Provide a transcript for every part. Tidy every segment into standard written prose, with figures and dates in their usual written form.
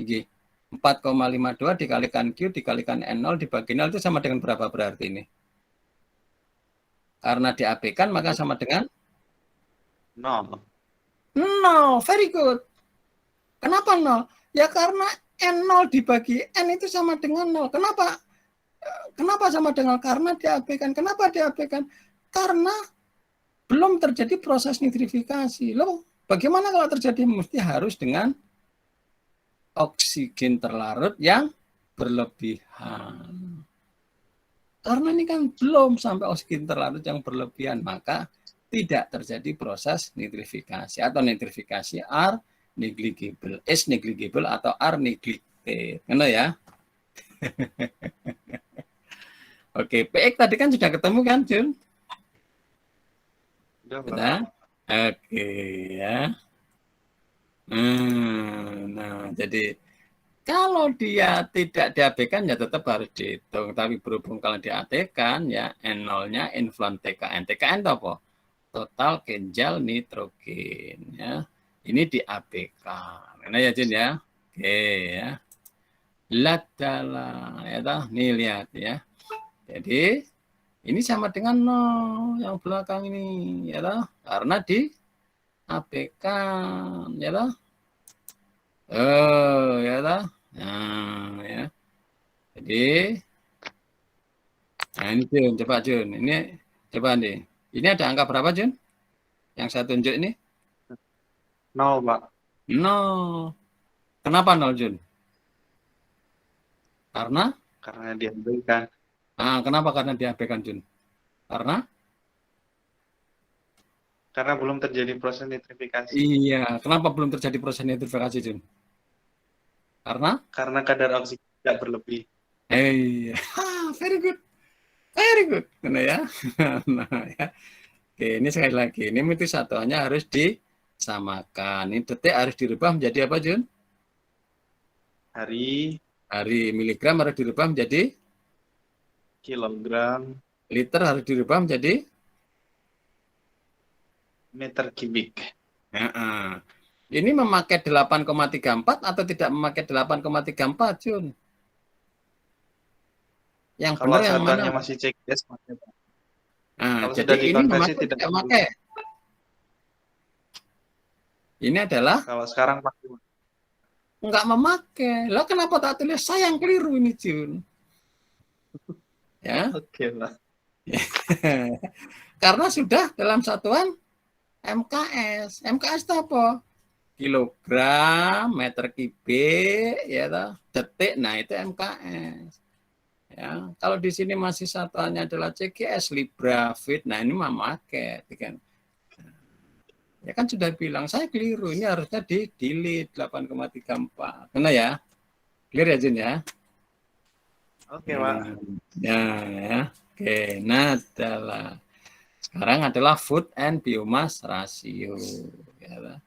Iki 4,52 dikalikan Q dikalikan N0 dibagi 0 itu sama dengan berapa berarti ini? Karena diAP-kan maka sama dengan 0. 0. Very good. Kenapa 0? Ya karena N0 dibagi N itu sama dengan 0. Kenapa sama dengan? Karena diAP-kan. Kenapa diAP-kan? Karena belum terjadi proses nitrifikasi. Loh, bagaimana kalau terjadi? Mesti harus dengan oksigen terlarut yang berlebihan. Karena ini kan belum sampai oksigen terlarut yang berlebihan, maka tidak terjadi proses nitrifikasi atau nitrifikasi R negligible, S negligible atau R neglected. Kenapa ya? Oke, PX tadi kan sudah ketemu kan, Jun? Sudah? Oke ya. Nah, jadi kalau dia tidak diAP-kan ya tetap harus dihitung. Tapi berhubung kalau diAP-kan ya N0-nya influent TKN. TKN itu apa? Total kenjal nitrogen. Ya. Ini diAP-kan. Nah ya Jun ya. Oke ya. Ladala. Ya toh? Nih lihat ya. Jadi ini sama dengan 0 yang belakang ini. Ya toh? Karena diAP-kan. Ya toh? Oh, ya toh? Nah, ya. Jadi, nah ini Jun, coba Jun. Ini coba nih. Ini ada angka berapa Jun? Yang saya tunjuk ini? 0, Pak. 0. Kenapa 0 Jun? Karena? Karena diabaikan. Kenapa karena diabaikan Jun? Karena belum terjadi proses nitrifikasi. Iya, kenapa belum terjadi proses nitrifikasi Jun? Karena kadar oksigen tidak berlebih. Iya, very good. Very good. Nah ya. Nah ya. Oke, ini sekali lagi. Ini mutu satuannya harus disamakan. Ini detik harus dirubah menjadi apa, Jun? Hari. Miligram harus dirubah menjadi? Kilogram. Liter harus dirubah menjadi? Meter kubik. Ini memakai 8,34 atau tidak memakai 8,34, Jun? Yang kalau benar yang mana? masih CGS, kalau jadi ini memakai tidak memakai. Ini adalah? Kalau sekarang pasti nggak memakai. Lah kenapa tak tulis saya yang keliru ini, Jun? Ya. Oke lah. Karena sudah dalam satuan MKS. MKS itu apa? Kilogram, meter kubik, ya toh, detik. Nah, itu MKS. Ya, kalau di sini masih satuannya adalah CGS, Libra, Feet. Nah, ini memakai, kan. Ya kan sudah bilang saya keliru. Ini harusnya di delete 8,34. Mana ya? Clear ya, Jun ya? Oke, Pak. Ya. Oke, nah adalah sekarang adalah food and biomass ratio. Ya.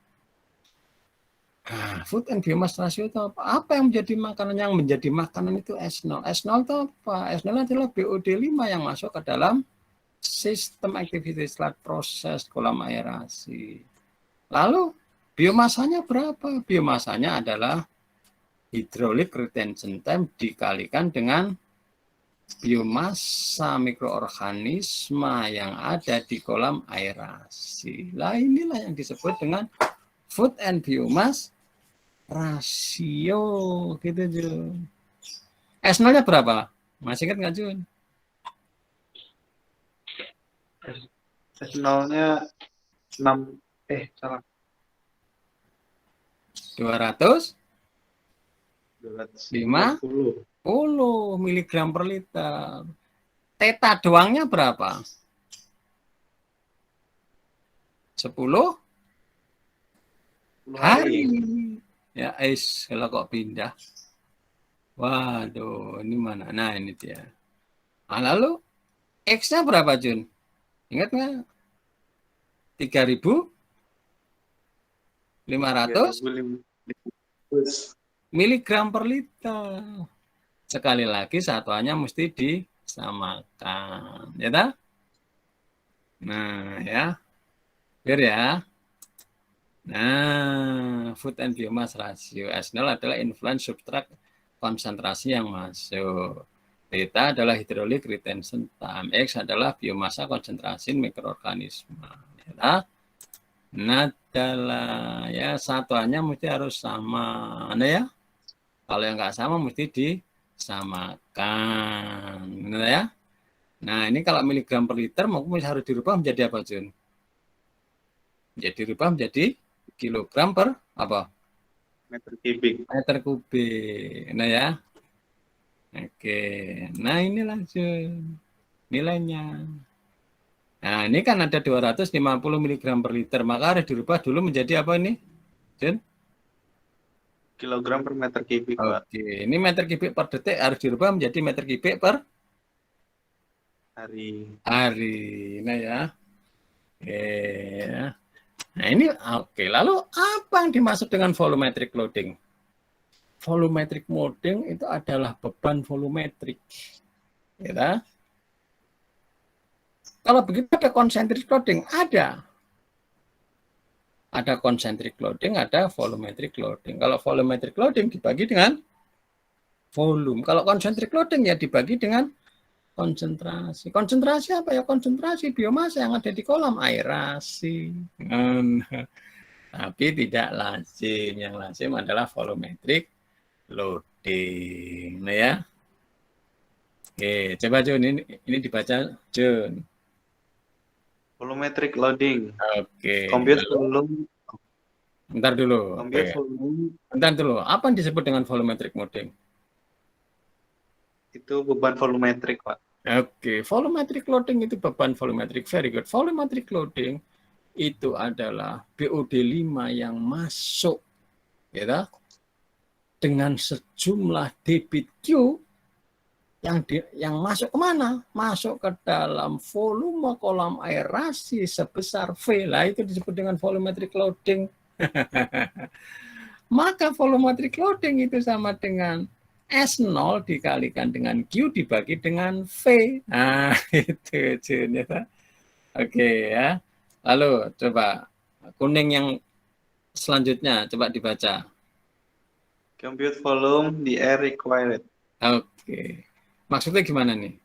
Food and biomass ratio itu apa? Apa yang menjadi makanan? Yang menjadi makanan itu S0. S0 itu apa? S0 adalah BOD5 yang masuk ke dalam sistem activity slide proses kolam aerasi. Lalu biomasanya berapa? Biomasanya adalah hydraulic retention time dikalikan dengan biomasa mikroorganisme yang ada di kolam aerasi. Lah inilah yang disebut dengan food and biomass rasio gitu Jun. S0-nya berapa? Masih ingat nggak Jun? S0-nya 6 salah. 250 miligram per liter. Teta doangnya berapa? 10 hari. Ya, kalau kok pindah. Waduh, ini mana? Nah, ini dia. Lalu X-nya berapa, Jun? Ingat nggak? 3.500 miligram per liter. Sekali lagi satuannya mesti disamakan. Ya tak? Nah, ya. Biar ya. Nah, food and biomass ratio. S0 adalah influence subtract konsentrasi yang masuk. Beta adalah hidrolik retention time. X adalah biomasa konsentrasi mikroorganisme. Ya. Nah, adalah ya satuannya mesti harus sama. Nah ya. Kalau yang nggak sama mesti disamakan. Nah ya. Nah, ini kalau miligram per liter mungkin harus dirubah menjadi apa, Jun? Jadi dirubah menjadi kilogram per apa? Meter kubik. Meter kubik. Nah ya. Oke. Nah, ini langsung nilainya. Nah, ini kan ada 250 mg per liter. Maka harus dirubah dulu menjadi apa ini? Jun? Kilogram per meter kubik, Pak. Oke. Ini meter kubik per detik harus dirubah menjadi meter kubik per Hari. Nah ya. Oke. Nah ini oke. Lalu apa yang dimaksud dengan volumetric loading? Volumetric loading itu adalah beban volumetrik. Ya. Kalau begitu ada concentric loading, ada. Ada concentric loading, ada volumetric loading. Kalau volumetric loading dibagi dengan volume. Kalau concentric loading ya dibagi dengan konsentrasi. Konsentrasi apa ya? Konsentrasi biomasa yang ada di kolam aerasi. Tapi tidak lazim. Yang lazim adalah volumetric loading. Nah ya. Oke, coba Jun, ini dibaca Jun. Volumetric loading. Oke. Compute volume. Bentar dulu. Compute Oke. volume. Bentar dulu. Apa yang disebut dengan volumetric loading? Itu beban volumetrik, Pak. Oke, volumetric loading itu beban volumetrik. Very good. Volumetric loading itu adalah BOD5 yang masuk ya, dengan sejumlah debit Q yang masuk kemana? Masuk ke dalam volume kolam aerasi sebesar V. Lah itu disebut dengan volumetric loading. Maka volumetric loading itu sama dengan S0 dikalikan dengan Q dibagi dengan V. Nah, itu Jun ya. Oke ya. Lalu coba kuning yang selanjutnya coba dibaca. Compute volume the air required. Oke. Maksudnya gimana nih?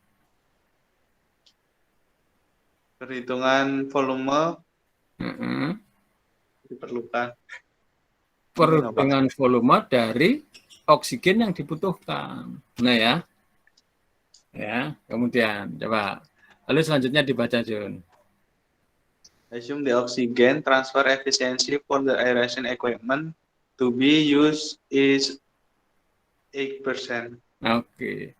Perhitungan volume diperlukan. Perhitungan volume dari oksigen yang dibutuhkan. Nah ya. Ya, kemudian coba. Lalu selanjutnya dibaca Jun. Assume the oxygen transfer efficiency for the aeration equipment to be used is 8%. Oke.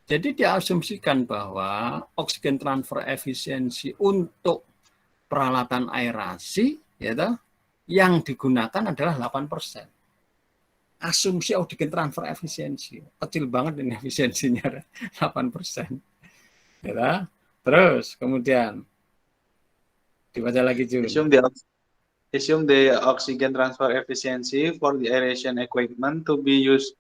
Jadi diasumsikan bahwa oksigen transfer efisiensi untuk peralatan aerasi ya, yang digunakan adalah 8%. Asumsi oksigen transfer efisiensi. Kecil banget ini efisiensinya 8%. Ya, terus kemudian dibaca lagi Jun. Assume the oxygen transfer efficiency for the aeration equipment to be used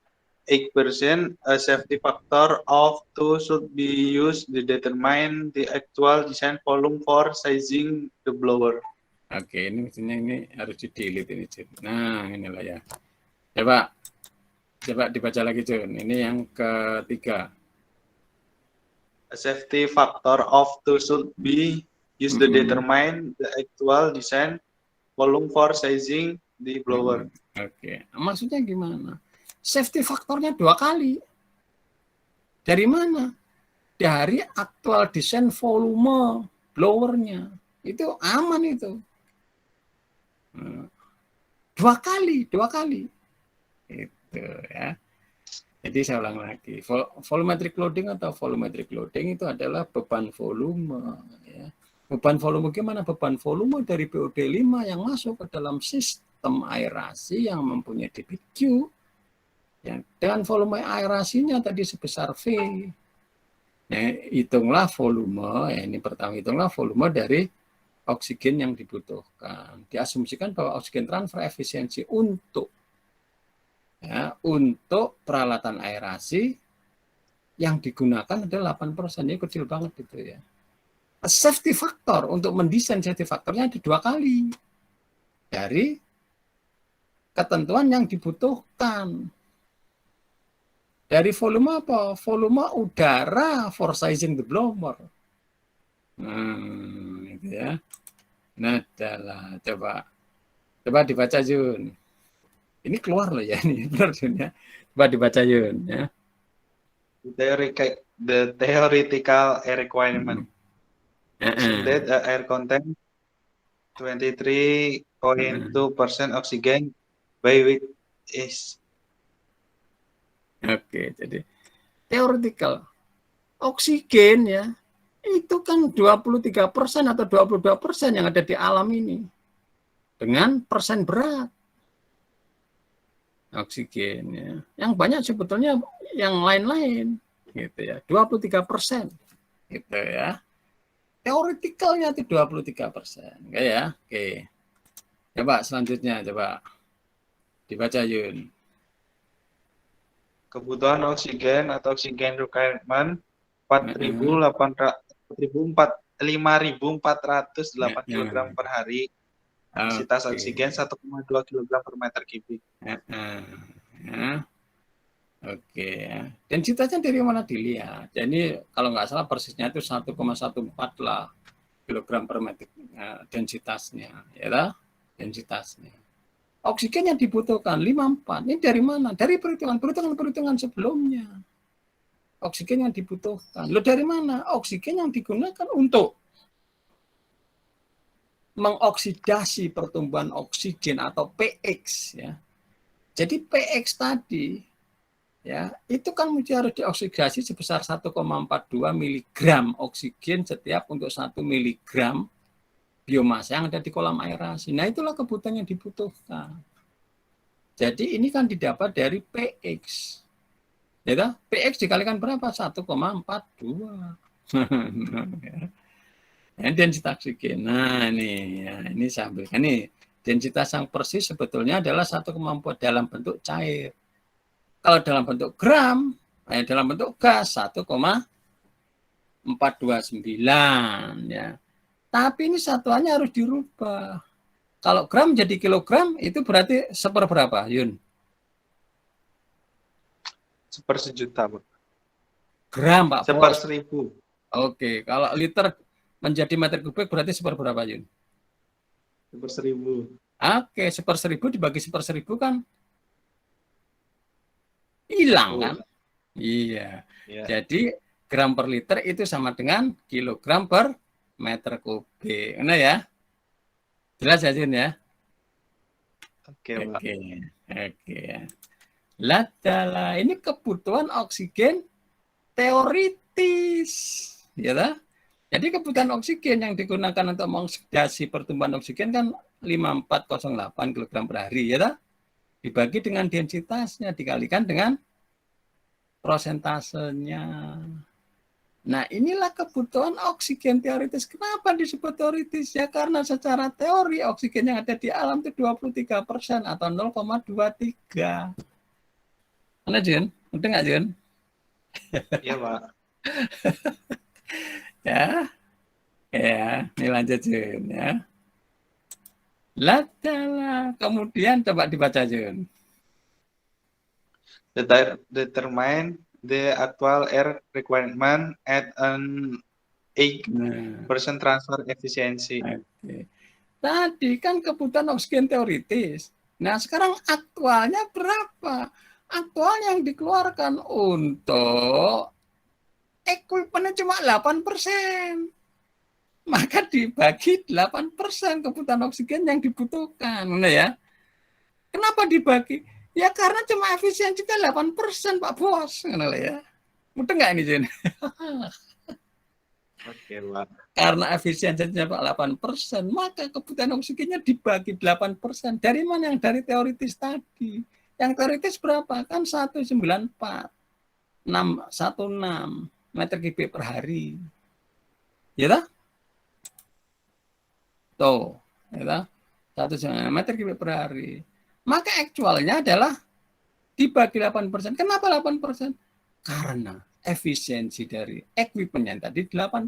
8%, a safety factor of 2 should be used to determine the actual design volume for sizing the blower. Oke, ini mestinya ini harus di-delete ini, Jun. Nah, inilah ya. Coba dibaca lagi, Jun. Ini yang ketiga. A safety factor of 2 should be used to determine the actual design volume for sizing the blower. Oke, maksudnya gimana? Safety faktornya 2 kali. Dari mana? Dari aktual desain volume blowernya. Itu aman itu. 2 kali. Itu ya. Jadi saya ulang lagi. Volumetric loading atau volumetric loading itu adalah beban volume. Ya. Beban volume gimana? Beban volume dari BOD5 yang masuk ke dalam sistem aerasi yang mempunyai debit Q. Ya, dengan volume aerasinya tadi sebesar V. Ya, hitunglah volume, ya ini pertama hitunglah volume dari oksigen yang dibutuhkan. Diasumsikan bahwa oksigen transfer efisiensi untuk peralatan aerasi yang digunakan adalah 8%. Ini kecil banget itu ya. Safety factor untuk mendesain safety factornya ada 2 kali. Dari ketentuan yang dibutuhkan. Dari volume apa? Volume udara for sizing the blower. Itu ya. Nah, adalah coba dibaca Jun. Ini keluar loh ya, ini benar Jun ya. Coba dibaca Jun ya. The theoretical air requirement. That air content 23.2% oxygen by weight is. Oke, jadi theoretical oksigen ya itu kan 23% atau 22% yang ada di alam ini dengan persen berat oksigen ya. Yang banyak sebetulnya yang lain-lain gitu ya, 23% gitu ya. Teoretikalnya itu 23%. Oke ya. Oke. Coba selanjutnya coba dibaca Yun. Kebutuhan oksigen atau oksigen requirement 5.408 kg per hari. Densitas oksigen 1,2 kg per meter kubik. Oke. Densitasnya dari mana dilihat? Jadi kalau nggak salah persisnya itu 1,14 lah kilogram per meter densitasnya, ya densitasnya. Oksigen yang dibutuhkan 54. Ini dari mana? Dari perhitungan sebelumnya. Oksigen yang dibutuhkan. Loh dari mana? Oksigen yang digunakan untuk mengoksidasi pertumbuhan oksigen atau PX ya. Jadi PX tadi ya, itu kan mesti harus dioksidasi sebesar 1,42 mg oksigen setiap untuk 1 mg biomasa yang ada di kolam aerasi. Nah, itulah kebutuhan yang dibutuhkan. Jadi ini kan didapat dari PX. Ya, PX dikalikan berapa? 1,42. Ya, densitas oksigen. Nah, ini saya ambilkan nih. Densitas yang persis sebetulnya adalah 1,4 dalam bentuk cair. Kalau dalam bentuk gram, dalam bentuk gas 1,429 ya. Tapi ini satuannya harus dirubah. Kalau gram jadi kilogram itu berarti seperberapa, Yun? Sepersejuta, Pak. Gram, Pak. Seperseribu. Oke, kalau liter menjadi meter kubik berarti seperberapa, Yun? Seperseribu. Oke, seperseribu dibagi seperseribu kan hilang kan? Iya. Jadi gram per liter itu sama dengan kilogram per meter kubik. Nah ya. Jelas ya, Jun ya? Oke. Ladala, ini kebutuhan oksigen teoritis. Ya lah. Jadi kebutuhan oksigen yang digunakan untuk mengoksidasi pertumbuhan oksigen kan 5408 kg per hari, ya lah. Dibagi dengan densitasnya, dikalikan dengan prosentasenya. Nah, inilah kebutuhan oksigen teoritis. Kenapa disebut teoritis? Ya karena secara teori oksigen yang ada di alam itu 23% atau 0,23. Mana, Jun? Udah nggak, Jun? Iya, Pak. Ya, ini lanjut, Jun. Ya. Ladala. Kemudian coba dibaca, Jun. Determine the actual air requirement at an 8% transfer efficiency. Okay. Tadi kan kebutuhan oksigen teoritis. Nah, sekarang aktualnya berapa? Aktual yang dikeluarkan untuk equipmentnya cuma 8%. Maka dibagi 8% kebutuhan oksigen yang dibutuhkan. Nah ya. Kenapa dibagi? Ya karena cuma efisiensinya 8%, Pak Bos. Nah ya. Mudah nggak ini, Jen? Oke, Pak. Karena efisiensinya Pak 8%, maka kebutuhan oksigennya dibagi 8%. Dari mana? Yang dari teoritis tadi. Yang teoritis berapa? Kan 194. 616 meter kubik per hari. Ya tak? Tuh, ya tak? 1 meter kubik per hari. Maka aktualnya adalah dibagi 8%. Kenapa 8%? Karena efisiensi dari equipment yang tadi 8%.